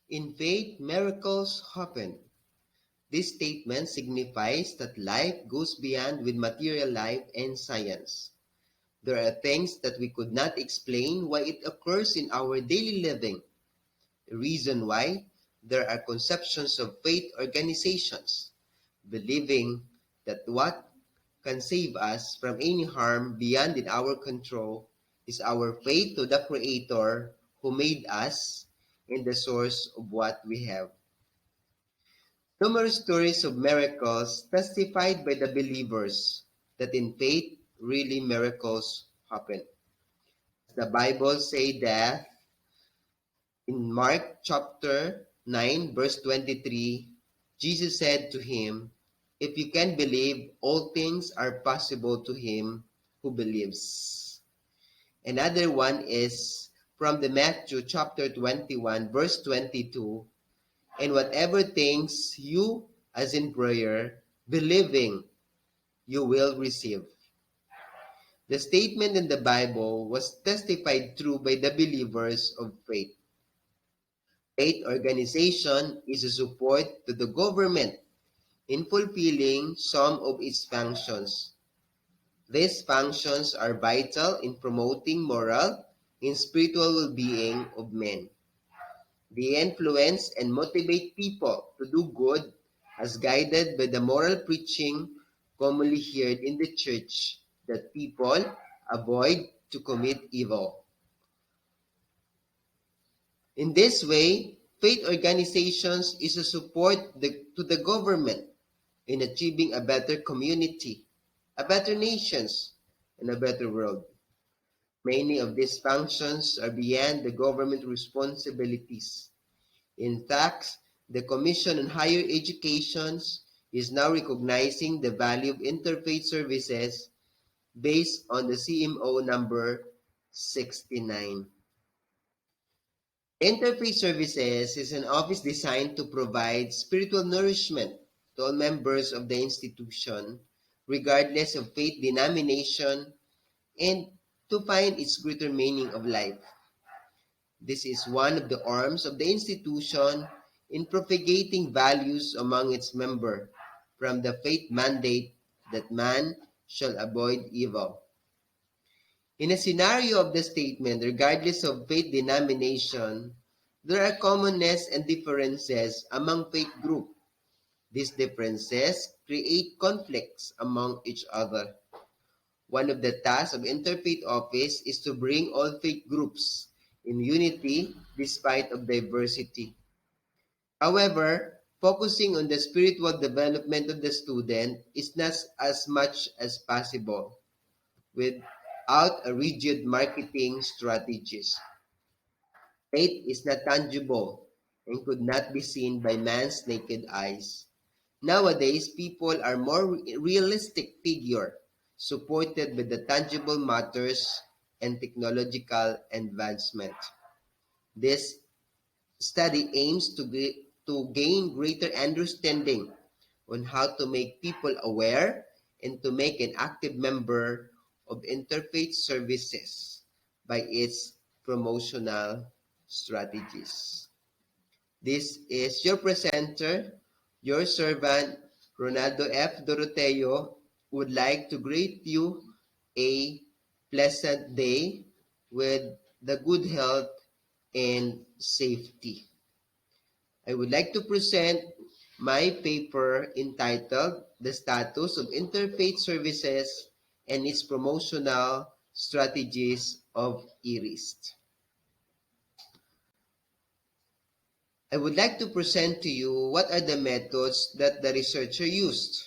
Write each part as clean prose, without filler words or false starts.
In faith, miracles happen. This statement signifies that life goes beyond with material life and science. There are things that we could not explain why it occurs in our daily living. The reason why there are conceptions of faith organizations, believing that what can save us from any harm beyond in our control is our faith to the Creator who made us and the source of what we have. Numerous stories of miracles testified by the believers that in faith really miracles happen. The Bible says that in Mark chapter 9 verse 23, Jesus said to him, "If you can believe, all things are possible to him who believes." Another one is from the Matthew chapter 21 verse 22, "And whatever things you, as in prayer, believing, you will receive." The statement in the Bible was testified through by the believers of faith. Faith organization is a support to the government in fulfilling some of its functions. These functions are vital in promoting moral and spiritual well-being of men. They influence and motivate people to do good as guided by the moral preaching commonly heard in the church that people avoid to commit evil. In this way, faith organizations is a support to the government in achieving a better community, a better nations, and a better world. Many of these functions are beyond the government responsibilities. In fact, the Commission on Higher Education is now recognizing the value of interfaith services based on the CMO number 69. Interfaith Services is an office designed to provide spiritual nourishment to all members of the institution, regardless of faith denomination, and to find its greater meaning of life. This is one of the arms of the institution in propagating values among its members, from the faith mandate that man shall avoid evil. In a scenario of the statement, regardless of faith denomination, there are commonness and differences among faith groups. These differences create conflicts among each other. One of the tasks of Interfaith Office is to bring all faith groups in unity despite of diversity. However, focusing on the spiritual development of the student is not as much as possible without a rigid marketing strategies. Faith is not tangible and could not be seen by man's naked eyes. Nowadays, people are more realistic figure, supported by the tangible matters and technological advancement. This study aims to gain greater understanding on how to make people aware and to make an active member of interfaith services by its promotional strategies. This is your presenter, your servant, Ronaldo F. Doroteo, would like to greet you a pleasant day with the good health and safety. I would like to present my paper entitled The Status of Interfaith Services and its Promotional Strategies of IRIST. I would like to present to you what are the methods that the researcher used.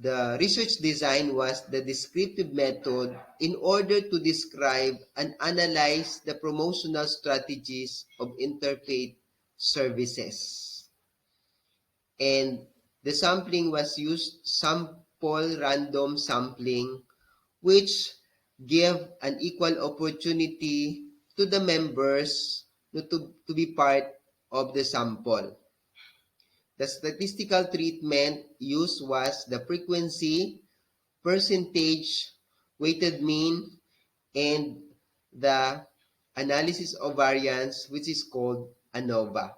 The research design was the descriptive method in order to describe and analyze the promotional strategies of interfaith services. And the sampling was used sample random sampling, which gave an equal opportunity to the members to be part of the sample. The statistical treatment used was the frequency, percentage, weighted mean, and the analysis of variance, which is called ANOVA.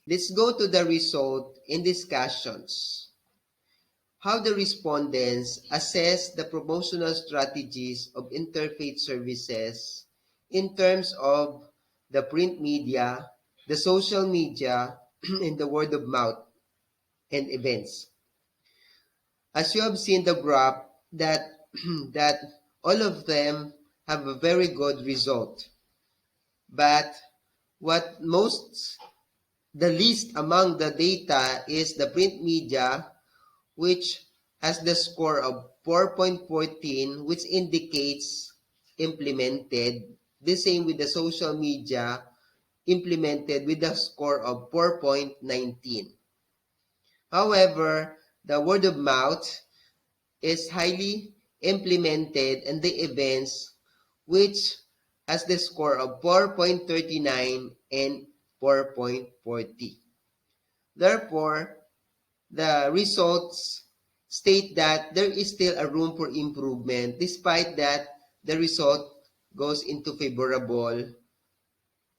Let's go to the result in discussions. How the respondents assess the promotional strategies of interfaith services in terms of the print media, the social media, and the word of mouth and events. As you have seen the graph that that all of them have a very good result. But what the least among the data is the print media, which has the score of 4.14, which indicates implemented. The same with the social media, implemented with a score of 4.19. However, the word of mouth is highly implemented, and the events, which has the score of 4.39 and 4.40. Therefore, the results state that there is still a room for improvement despite that the result goes into favorable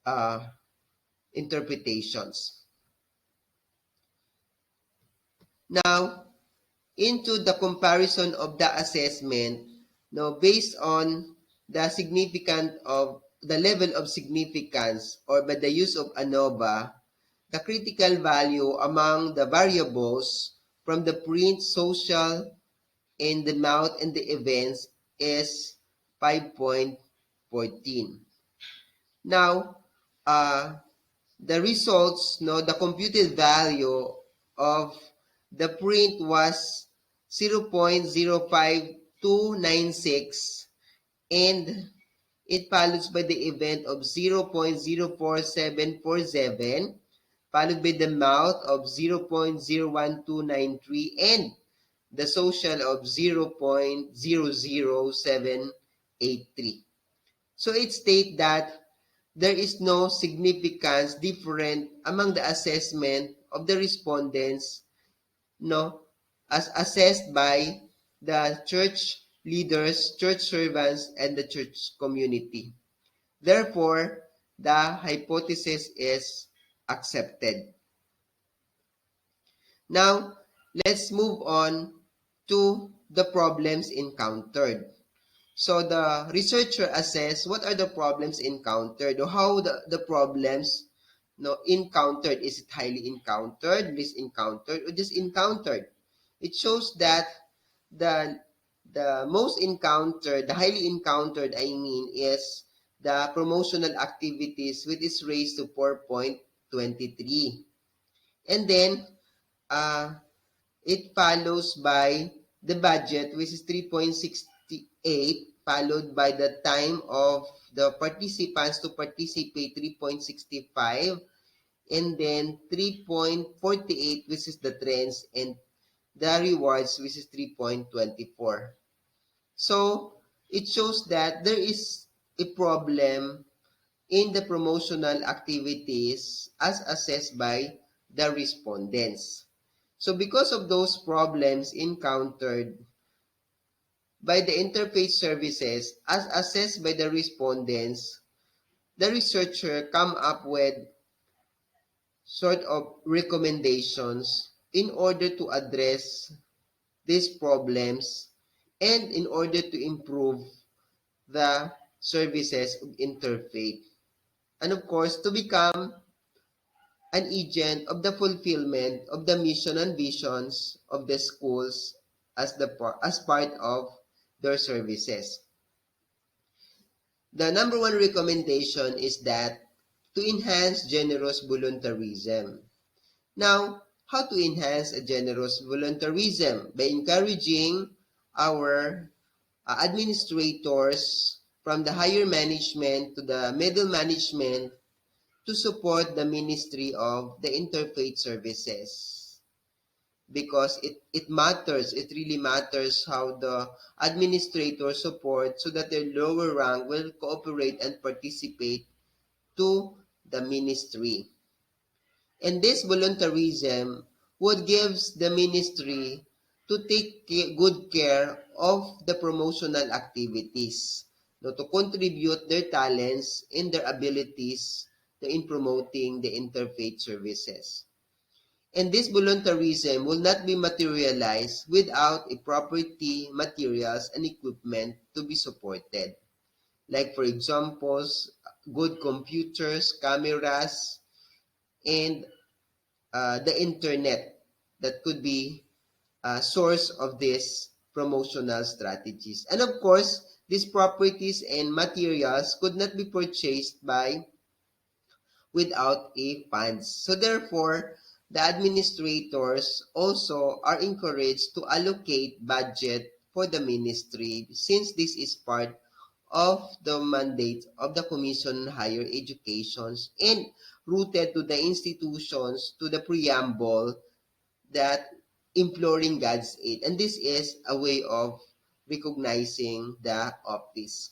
uh, interpretations. Now, into the comparison of the assessment, now based on the level of significance or by the use of ANOVA, the critical value among the variables from the print, social, and the mouth and the events is 5.14. Now, the results, no, the computed value of the print was 0.05296, and it follows by the event of 0.04747, followed by the mouth of 0.01293, and the social of 0.00783. So it states that there is no significance different among the assessment of the respondents, no, as assessed by the church leaders, church servants, and the church community. Therefore, the hypothesis is accepted. Now, let's move on to the problems encountered. So the researcher assess what are the problems encountered, or how the problems encountered. Is it highly encountered, least encountered, or just encountered? It shows that the most encountered, the highly encountered, I mean, is the promotional activities, which is raised to 4.23. And then it follows by the budget, which is 3.68, followed by the time of the participants to participate, 3.65, and then 3.48, which is the trends, and the rewards, which is 3.24. So it shows that there is a problem in the promotional activities as assessed by the respondents. So because of those problems encountered by the interfaith services as assessed by the respondents, the researcher come up with sort of recommendations in order to address these problems and in order to improve the services of interfaith. And of course, to become an agent of the fulfillment of the mission and visions of the schools as part of their services. The number one recommendation is that to enhance generous voluntarism. Now, how to enhance a generous voluntarism? By encouraging our administrators from the higher management to the middle management to support the ministry of the interfaith services, because it matters, it really matters how the administrator support so that their lower rank will cooperate and participate to the ministry. And this voluntarism would gives the ministry to take good care of the promotional activities, to contribute their talents and their abilities in promoting the interfaith services. And this voluntarism will not be materialized without a property, materials, and equipment to be supported. Like for examples, good computers, cameras, and the internet that could be a source of these promotional strategies. And of course, these properties and materials could not be purchased by without a funds. So therefore, the administrators also are encouraged to allocate budget for the ministry since this is part of the mandate of the Commission on Higher Education and rooted to the institutions, to the preamble that imploring God's aid. And this is a way of recognizing the office.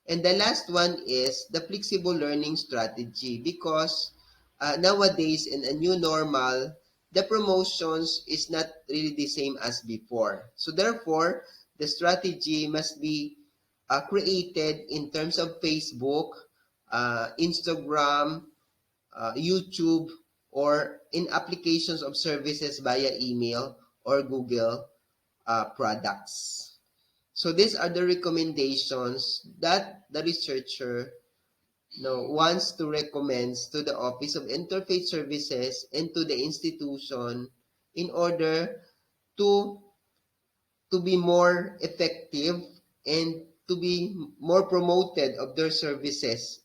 And the last one is the flexible learning strategy because nowadays in a new normal, the promotions is not really the same as before. So therefore, the strategy must be created in terms of Facebook, Instagram, YouTube, or in applications of services via email or Google products. So these are the recommendations that the researcher wants to recommend to the Office of Interfaith Services and to the institution in order to be more effective and to be more promoted of their services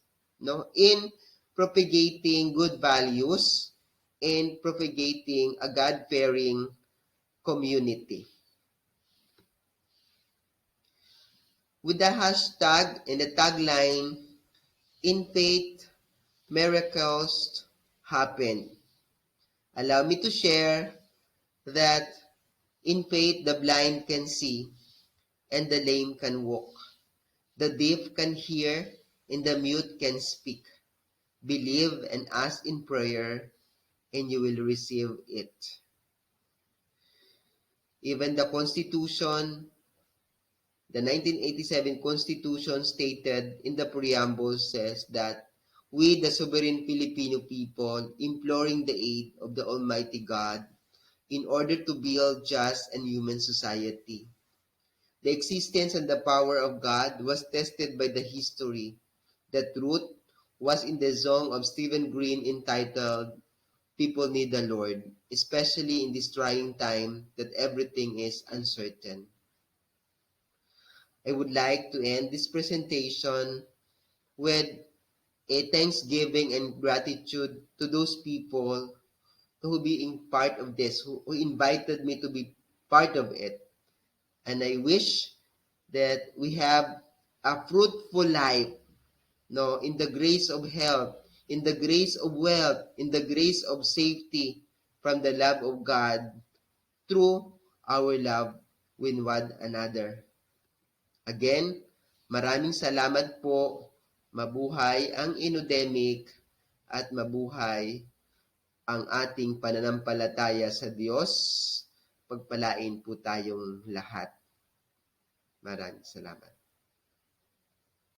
in propagating good values and propagating a God-fearing community. With the hashtag and the tagline, "In faith, miracles happen." Allow me to share that in faith, the blind can see and the lame can walk. The deaf can hear and the mute can speak. Believe and ask in prayer and you will receive it. Even the Constitution, the 1987 Constitution stated in the preamble says that we, the sovereign Filipino people, imploring the aid of the Almighty God in order to build just and human society. The existence and the power of God was tested by the history. The truth was in the song of Stephen Green entitled "People Need the Lord," especially in this trying time that everything is uncertain. I would like to end this presentation with a thanksgiving and gratitude to those people who being part of this, who invited me to be part of it. And I wish that we have a fruitful life, in the grace of health, in the grace of wealth, in the grace of safety from the love of God through our love with one another. Again, maraming salamat po. Mabuhay ang Inodemic at mabuhay ang ating pananampalataya sa Diyos. Pagpalain po tayong lahat. Maraming salamat.